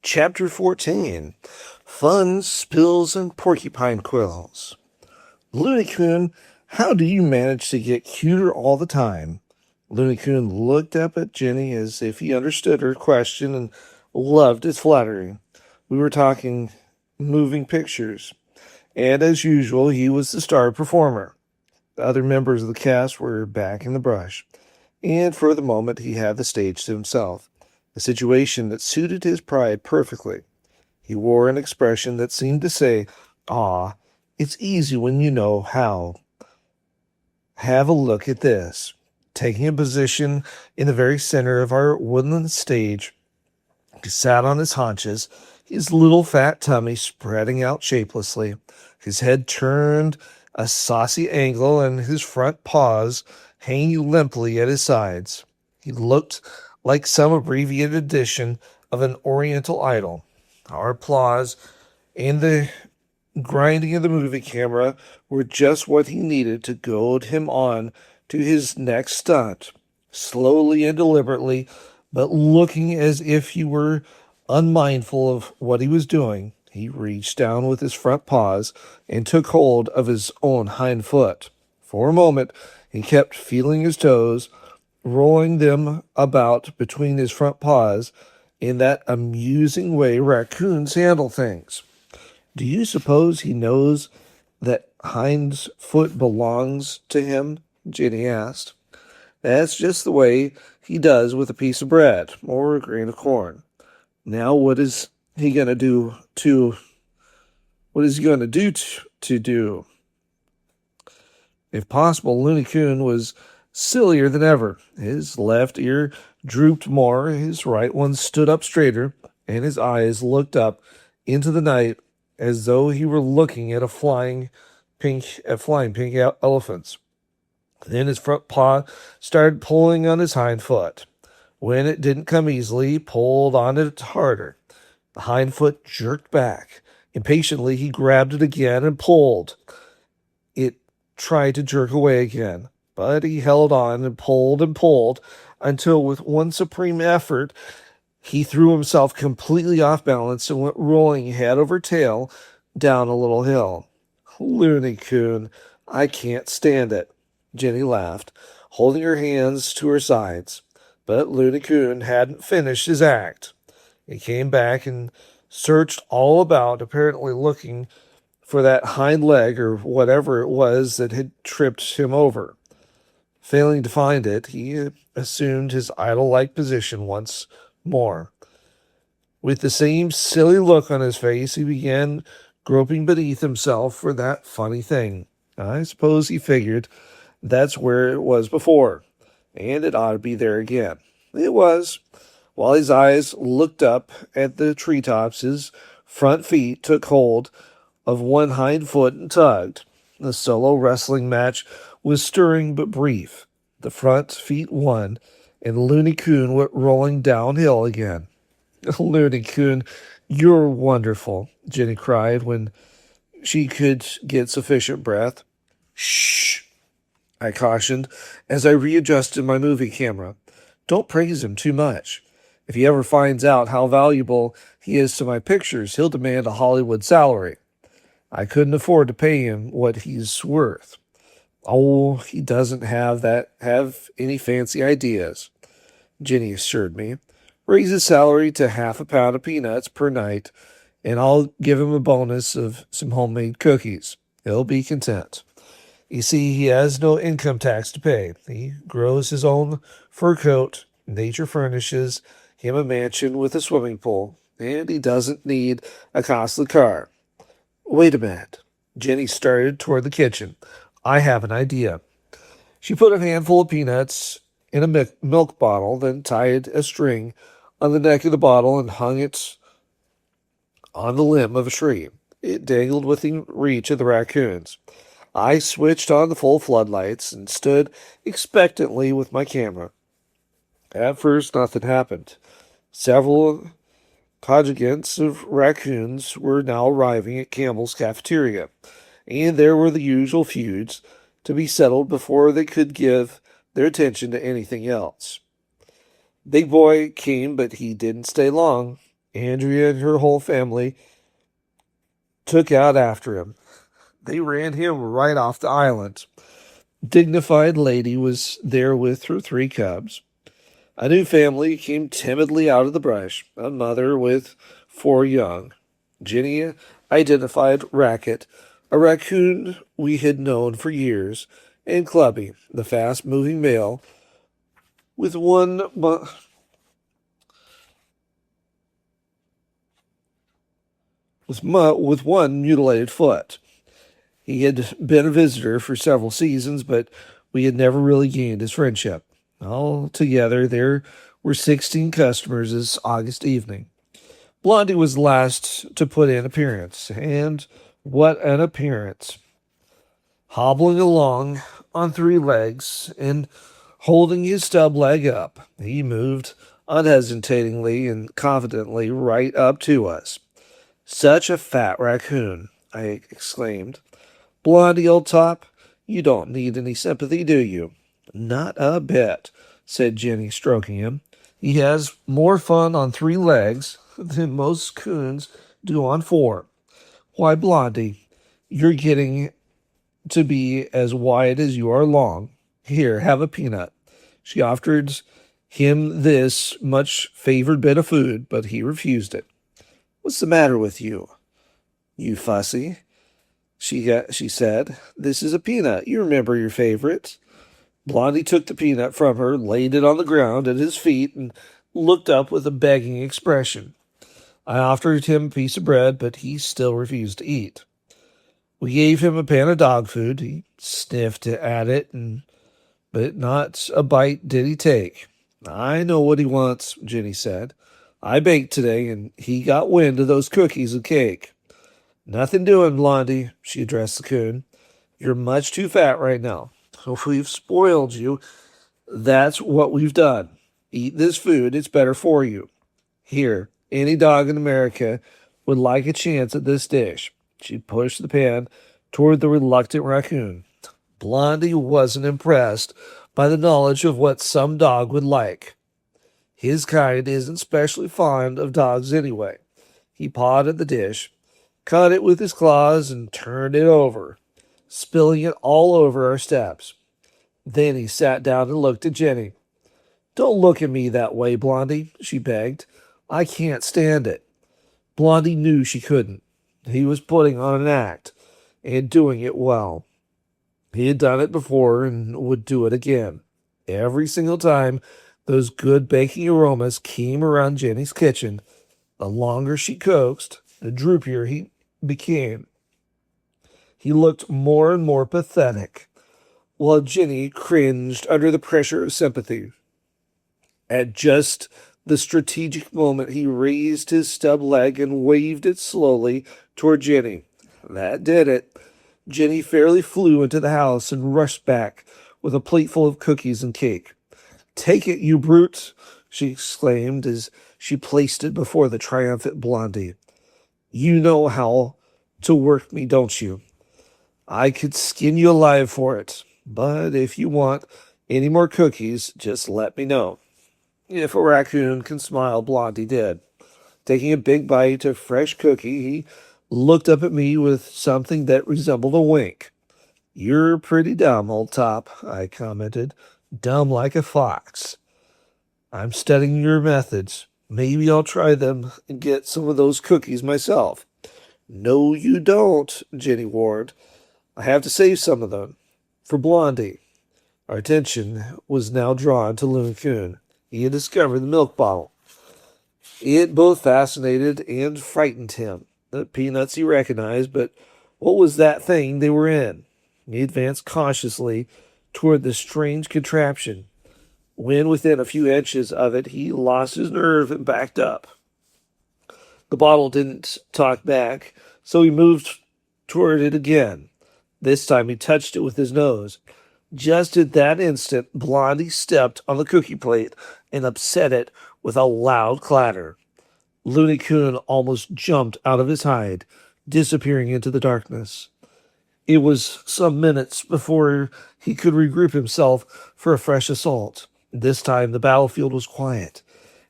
Chapter 14 Fun, Spills, and Porcupine Quills. Looney Coon, how do you manage to get cuter all the time? Looney Coon looked up at Jenny as if he understood her question and loved its flattery. We were talking moving pictures, and as usual, he was the star performer. The other members of the cast were back in the brush, and for the moment he had the stage to himself, a situation that suited his pride perfectly. He wore an expression that seemed to say, "Ah, it's easy when you know how. Have a look at this." Taking a position in the very center of our woodland stage, he sat on his haunches, his little fat tummy spreading out shapelessly, his head turned a saucy angle, and his front paws hanging limply at his sides. He looked like some abbreviated edition of an Oriental idol. Our applause and the grinding of the movie camera were just what he needed to goad him on to his next stunt. Slowly and deliberately, but looking as if he were unmindful of what he was doing, he reached down with his front paws and took hold of his own hind foot. For a moment, he kept feeling his toes, rolling them about between his front paws in that amusing way raccoons handle things. "Do you suppose he knows that hind's foot belongs to him?" Jenny asked. "That's just the way he does with a piece of bread or a grain of corn. Now what is he going to do to do? If possible, Looney Coon was sillier than ever. His left ear drooped more, his right one stood up straighter, and his eyes looked up into the night as though he were looking at flying pink elephants. Then his front paw started pulling on his hind foot. When it didn't come easily, he pulled on it harder. The hind foot jerked back. Impatiently, he grabbed it again and pulled. It tried to jerk away again, but he held on and pulled until with one supreme effort, he threw himself completely off balance and went rolling head over tail down a little hill. "Looney Coon, I can't stand it," Jenny laughed, holding her hands to her sides. But Looney Coon hadn't finished his act. He came back and searched all about, apparently looking for that hind leg or whatever it was that had tripped him over. Failing to find it, he assumed his idol-like position once more. With the same silly look on his face, he began groping beneath himself for that funny thing. I suppose he figured that's where it was before, and it ought to be there again. It was. While his eyes looked up at the treetops, his front feet took hold of one hind foot and tugged. The solo wrestling match was stirring but brief. The front feet won, and Looney Coon went rolling downhill again. "Looney Coon, you're wonderful," Jenny cried when she could get sufficient breath. "Shh," I cautioned as I readjusted my movie camera. "Don't praise him too much. If he ever finds out how valuable he is to my pictures, he'll demand a Hollywood salary. I couldn't afford to pay him what he's worth." "Oh, he doesn't have any fancy ideas," Jenny assured me. "Raise his salary to half a pound of peanuts per night, and I'll give him a bonus of some homemade cookies. He'll be content. You see, he has no income tax to pay. He grows his own fur coat, nature furnishes him a mansion with a swimming pool, and he doesn't need a costly car. Wait a minute." Jenny started toward the kitchen. "I have an idea." She put a handful of peanuts in a milk bottle, then tied a string on the neck of the bottle and hung it on the limb of a tree. It dangled within reach of the raccoons. I switched on the full floodlights and stood expectantly with my camera. At first, nothing happened. Several contingents of raccoons were now arriving at Campbell's cafeteria, and there were the usual feuds to be settled before they could give their attention to anything else. Big Boy came, but he didn't stay long. Andrea and her whole family took out after him. They ran him right off the island. Dignified lady was there with her three cubs. A new family came timidly out of the brush, a mother with four young. Jenny identified Racket, a raccoon we had known for years, and Clubby, the fast-moving male, with with one mutilated foot. He had been a visitor for several seasons, but we had never really gained his friendship. Altogether, there were 16 customers this August evening. Blondie was last to put in appearance, and what an appearance! Hobbling along on three legs and holding his stub leg up, he moved unhesitatingly and confidently right up to us. Such a fat raccoon, I exclaimed. Blondie, old top, you don't need any sympathy, do you? Not a bit, said Jenny, stroking him. He has more fun on three legs than most coons do on four. Why, Blondie, you're getting to be as wide as you are long. Here, have a peanut. She offered him this much favored bit of food, but he refused it. What's the matter with you? You fussy, she said. This is a peanut. You remember your favorite. Blondie took the peanut from her, laid it on the ground at his feet, and looked up with a begging expression. I offered him a piece of bread, but he still refused to eat. We gave him a pan of dog food. He sniffed at it, but not a bite did he take. I know what he wants, Jenny said. I baked today, and he got wind of those cookies and cake. Nothing doing, Blondie, she addressed the coon. You're much too fat right now. If we've spoiled you, that's what we've done. Eat this food, it's better for you. Here, any dog in America would like a chance at this dish. She pushed the pan toward the reluctant raccoon. Blondie wasn't impressed by the knowledge of what some dog would like. His kind isn't specially fond of dogs anyway. He pawed at the dish, cut it with his claws, and turned it over, spilling it all over our steps. Then he sat down and looked at Jenny. Don't look at me that way, Blondie, she begged. I can't stand it. Blondie knew she couldn't. He was putting on an act, and doing it well. He had done it before and would do it again. Every single time those good baking aromas came around Jenny's kitchen, the longer she coaxed, the droopier he became. He looked more and more pathetic, while Jenny cringed under the pressure of sympathy. At just the strategic moment, he raised his stub leg and waved it slowly toward Jenny. That did it. Jenny fairly flew into the house and rushed back with a plateful of cookies and cake. Take it, you brute, she exclaimed as she placed it before the triumphant Blondie. You know how to work me, don't you? I could skin you alive for it, but if you want any more cookies, just let me know. If a raccoon can smile, Blondie did. Taking a big bite of fresh cookie, he looked up at me with something that resembled a wink. You're pretty dumb, old top, I commented. Dumb like a fox. I'm studying your methods. Maybe I'll try them and get some of those cookies myself. No, you don't, Jenny warned. I have to save some of them for Blondie. Our attention was now drawn to Looney Coon. He had discovered the milk bottle. It both fascinated and frightened him. The peanuts he recognized, but what was that thing they were in? He advanced cautiously toward the strange contraption. When within a few inches of it, he lost his nerve and backed up. The bottle didn't talk back, so he moved toward it again. This time he touched it with his nose. Just at that instant, Blondie stepped on the cookie plate and upset it with a loud clatter. Looney Coon almost jumped out of his hide, disappearing into the darkness. It was some minutes before he could regroup himself for a fresh assault. This time the battlefield was quiet,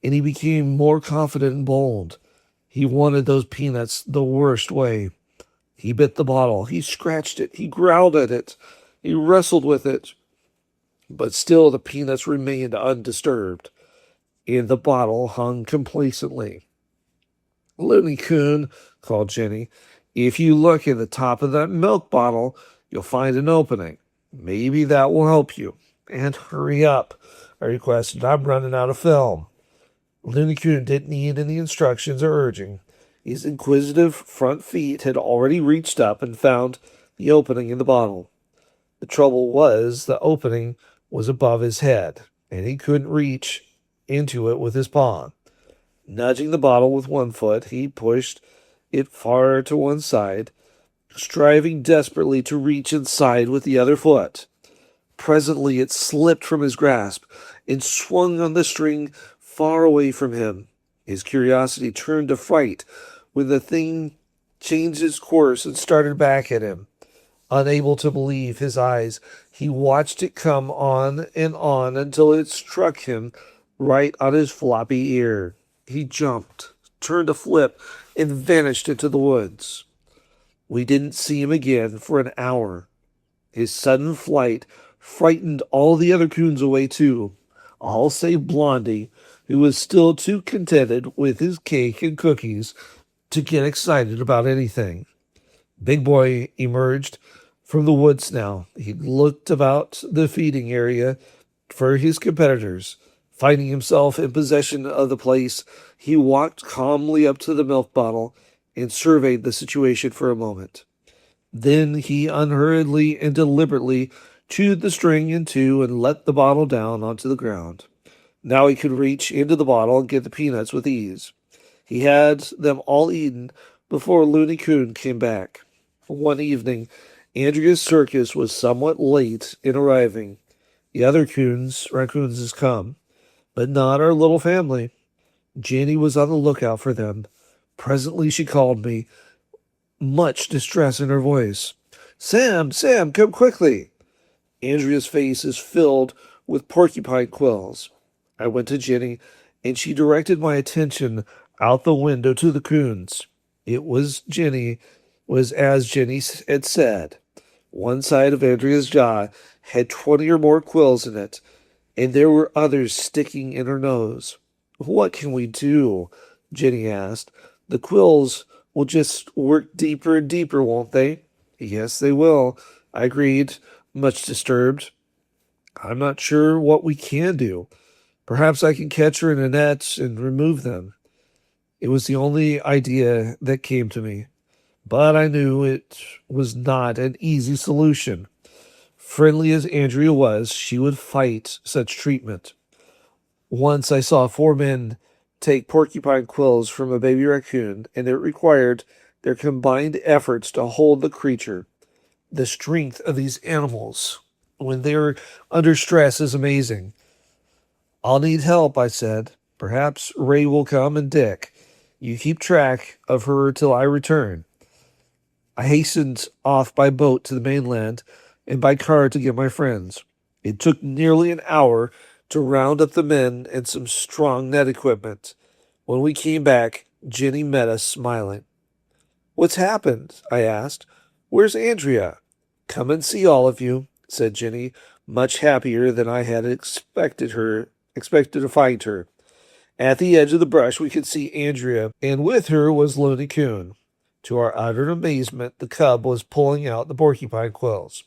and he became more confident and bold. He wanted those peanuts the worst way. He bit the bottle. He scratched it. He growled at it. He wrestled with it. But still the peanuts remained undisturbed, and the bottle hung complacently. Looney Coon, called Jenny, if you look in the top of that milk bottle, you'll find an opening. Maybe that will help you. And hurry up, I requested. I'm running out of film. Looney Coon didn't need any instructions or urging. His inquisitive front feet had already reached up and found the opening in the bottle. The trouble was, the opening was above his head, and he couldn't reach into it with his paw. Nudging the bottle with one foot, he pushed it far to one side, striving desperately to reach inside with the other foot. Presently it slipped from his grasp and swung on the string far away from him. His curiosity turned to fright when the thing changed its course and started back at him. Unable to believe his eyes, he watched it come on and on until it struck him right on his floppy ear. He jumped, turned a flip, and vanished into the woods. We didn't see him again for an hour. His sudden flight frightened all the other coons away too, all save Blondie, who was still too contented with his cake and cookies to get excited about anything. Big Boy emerged from the woods now. He looked about the feeding area for his competitors. Finding himself in possession of the place, he walked calmly up to the milk bottle and surveyed the situation for a moment. Then he unhurriedly and deliberately chewed the string in two and let the bottle down onto the ground. Now he could reach into the bottle and get the peanuts with ease. He had them all eaten before Looney Coon came back. One evening, Andrea's circus was somewhat late in arriving. The other raccoons has come, but not our little family. Jenny was on the lookout for them. Presently she called me, much distress in her voice. Sam, Sam, come quickly. Andrea's face is filled with porcupine quills. I went to Jenny, and she directed my attention out the window to the coons. It was as Jenny had said. One side of Andrea's jaw had 20 or more quills in it, and there were others sticking in her nose. What can we do? Jenny asked. The quills will just work deeper and deeper, won't they? Yes, they will, I agreed, much disturbed. I'm not sure what we can do. Perhaps I can catch her in a net and remove them. It was the only idea that came to me, but I knew it was not an easy solution. Friendly as Andrea was, she would fight such treatment. Once I saw 4 men take porcupine quills from a baby raccoon, and it required their combined efforts to hold the creature. The strength of these animals when they're under stress is amazing. I'll need help, I said. Perhaps Ray will come and Dick. You keep track of her till I return. I hastened off by boat to the mainland and by car to get my friends. It took nearly an hour to round up the men and some strong net equipment. When we came back, Jenny met us smiling. What's happened? I asked. Where's Andrea? Come and see all of you, said Jenny, much happier than I had expected to find her. At the edge of the brush we could see Andrea, and with her was Looney Coon. To our utter amazement, the cub was pulling out the porcupine quills.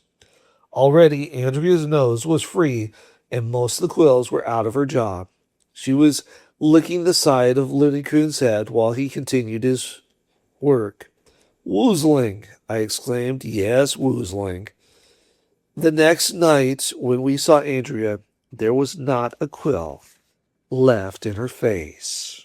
Already Andrea's nose was free, and most of the quills were out of her jaw. She was licking the side of Looney Coon's head while he continued his work. Woozling, I exclaimed. Yes, woozling. The next night, when we saw Andrea, there was not a quill left in her face.